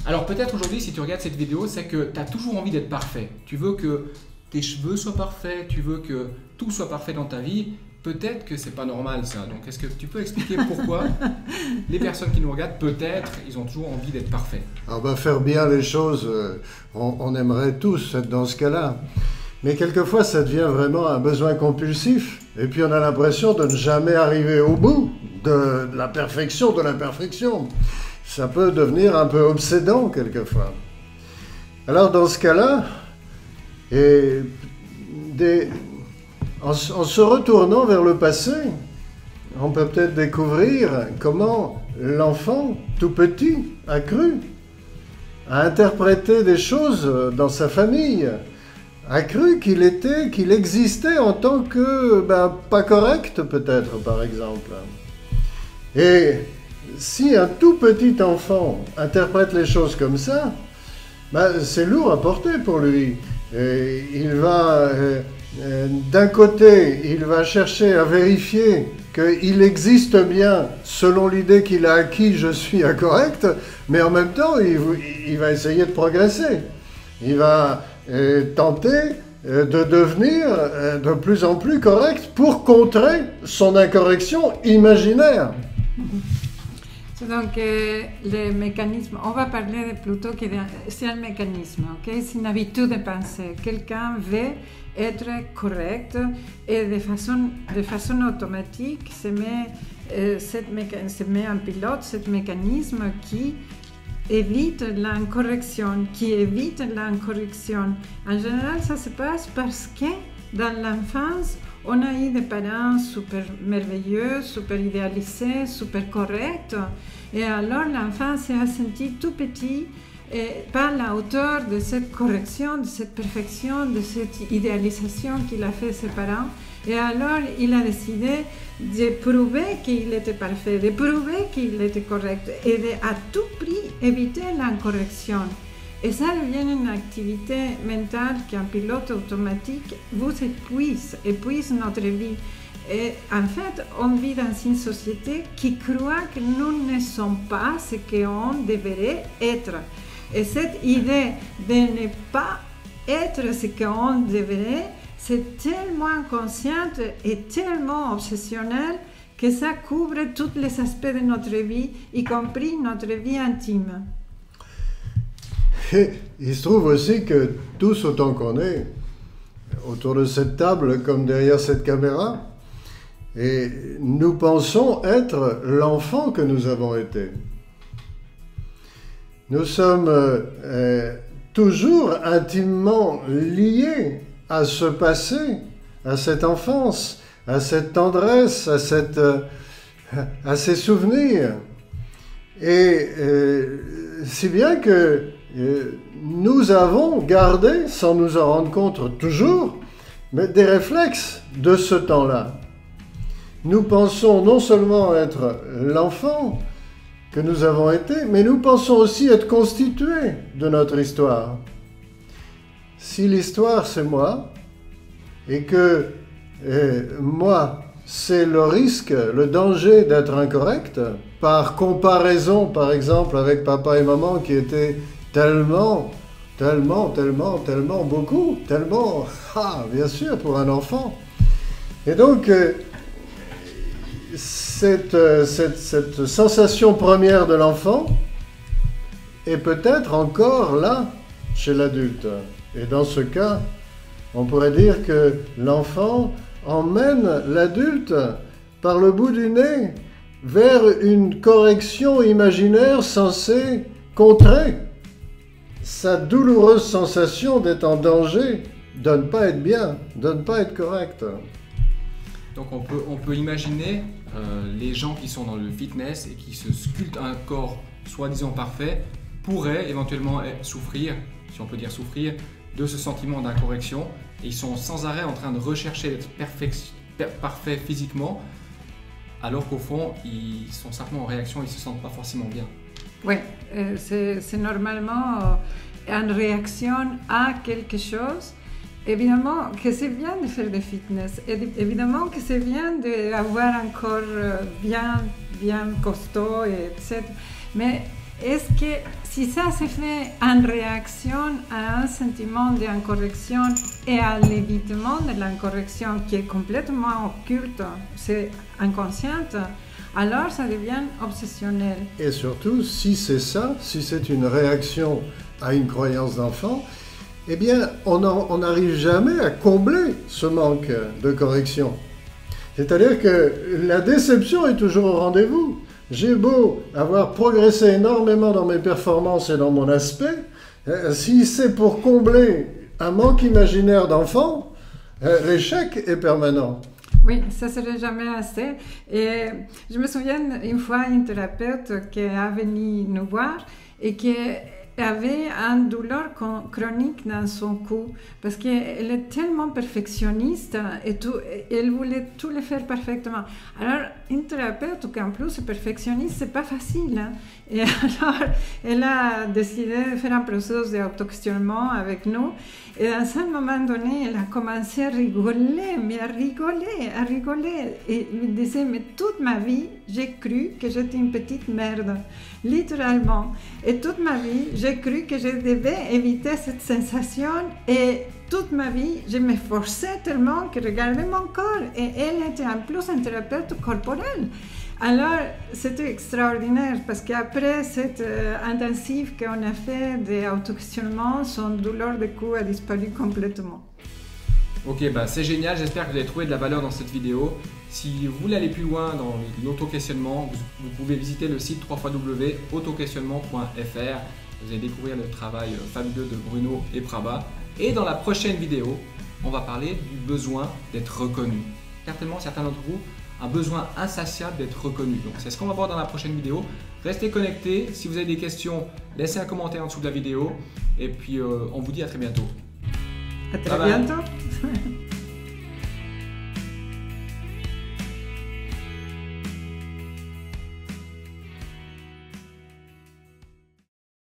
Alors peut-être aujourd'hui, si tu regardes cette vidéo, c'est que tu as toujours envie d'être parfait. Tu veux que tes cheveux soient parfaits, tu veux que tout soit parfait dans ta vie. Peut-être que c'est pas normal ça. Donc est-ce que tu peux expliquer pourquoi les personnes qui nous regardent, peut-être, ils ont toujours envie d'être parfaits? Alors faire bien les choses, on aimerait tous être dans ce cas-là. Mais quelquefois, ça devient vraiment un besoin compulsif. Et puis on a l'impression de ne jamais arriver au bout de la perfection de l'imperfection. Ça peut devenir un peu obsédant quelquefois. Alors dans ce cas-là, en se retournant vers le passé, on peut peut-être découvrir comment l'enfant, tout petit, a cru, a interprété des choses dans sa famille, a cru qu'il existait en tant que, pas correct peut-être, par exemple. Et si un tout petit enfant interprète les choses comme ça, c'est lourd à porter pour lui. Et il va, d'un côté, il va chercher à vérifier qu'il existe bien selon l'idée qu'il a acquis, je suis incorrect, mais en même temps, il va essayer de progresser. Il va tenter de devenir de plus en plus correct pour contrer son incorrection imaginaire. Donc, le mécanisme, on va parler plutôt que c'est un mécanisme, ok? C'est une habitude de penser. Quelqu'un veut être correct et de façon automatique se met en pilote ce mécanisme qui évite l'incorrection, En général, ça se passe parce que dans l'enfance, on a eu des parents super merveilleux, super idéalisés, super corrects. Et alors l'enfant s'est senti tout petit et pas à la hauteur de cette correction, de cette perfection, de cette idéalisation qu'il a fait ses parents. Et alors il a décidé de prouver qu'il était parfait, de prouver qu'il était correct et à tout prix éviter l'incorrection. Et ça devient une activité mentale qui, en pilote automatique, vous épuise notre vie. Et en fait, on vit dans une société qui croit que nous ne sommes pas ce qu'on devrait être. Et cette idée de ne pas être ce qu'on devrait, c'est tellement inconsciente et tellement obsessionnel que ça couvre tous les aspects de notre vie, y compris notre vie intime. Et il se trouve aussi que tous autant qu'on est, autour de cette table comme derrière cette caméra, et nous pensons être l'enfant que nous avons été. Nous sommes toujours intimement liés à ce passé, à cette enfance, à cette tendresse, à ces souvenirs. Et si bien que nous avons gardé, sans nous en rendre compte toujours, mais des réflexes de ce temps-là. Nous pensons non seulement être l'enfant que nous avons été, mais nous pensons aussi être constitués de notre histoire. Si l'histoire c'est moi, et que moi c'est le risque, le danger d'être incorrect, par comparaison par exemple avec papa et maman qui étaient tellement beaucoup, bien sûr, pour un enfant. Et donc, cette sensation première de l'enfant est peut-être encore là chez l'adulte. Et dans ce cas, on pourrait dire que l'enfant emmène l'adulte par le bout du nez vers une correction imaginaire censée contrer sa douloureuse sensation d'être en danger, de ne pas être bien, de ne pas être correct. Donc on peut imaginer les gens qui sont dans le fitness et qui se sculptent un corps soi-disant parfait pourraient éventuellement souffrir, si on peut dire souffrir, de ce sentiment d'incorrection. Et ils sont sans arrêt en train de rechercher d'être parfaits physiquement, alors qu'au fond, ils sont simplement en réaction, ils ne se sentent pas forcément bien. Oui, c'est normalement une réaction à quelque chose. Évidemment que c'est bien de faire du fitness, évidemment que c'est bien d'avoir un corps bien costaud, etc. Mais est-ce que si ça se fait en réaction à un sentiment d'incorrection et à l'évitement de l'incorrection qui est complètement occulte, c'est inconsciente, alors ça devient obsessionnel. Et surtout, si c'est ça, si c'est une réaction à une croyance d'enfant, eh bien, on n'arrive jamais à combler ce manque de correction. C'est-à-dire que la déception est toujours au rendez-vous. J'ai beau avoir progressé énormément dans mes performances et dans mon aspect, si c'est pour combler un manque imaginaire d'enfant, l'échec est permanent. Oui, ça ne serait jamais assez. Et je me souviens une fois une thérapeute qui est venue nous voir et qui avait une douleur chronique dans son cou parce qu'elle est tellement perfectionniste et elle voulait tout le faire parfaitement. Alors, une thérapeute qui en plus est perfectionniste, c'est pas facile. Hein? Et alors, elle a décidé de faire un processus d'auto-questionnement avec nous. Et à un moment donné, elle a commencé à rigoler, mais à rigoler. Et elle me disait, mais toute ma vie, j'ai cru que j'étais une petite merde, littéralement. Et toute ma vie, j'ai cru que je devais éviter cette sensation. Et toute ma vie, je me forçais tellement que regardais mon corps. Et elle était en plus un thérapeute corporel. Alors, c'était extraordinaire parce qu'après cette intensive qu'on a fait d'auto-questionnement, son douleur de cou a disparu complètement. Ok, bah c'est génial, j'espère que vous avez trouvé de la valeur dans cette vidéo. Si vous voulez aller plus loin dans l'auto-questionnement, vous pouvez visiter le site www.autoquestionnement.fr. Vous allez découvrir le travail fabuleux de Bruno et Prabha. Et dans la prochaine vidéo, on va parler du besoin d'être reconnu. Certainement, certains d'entre vous, un besoin insatiable d'être reconnu. Donc c'est ce qu'on va voir dans la prochaine vidéo. Restez connectés. Si vous avez des questions, laissez un commentaire en dessous de la vidéo. Et puis on vous dit à très bientôt. À très bientôt.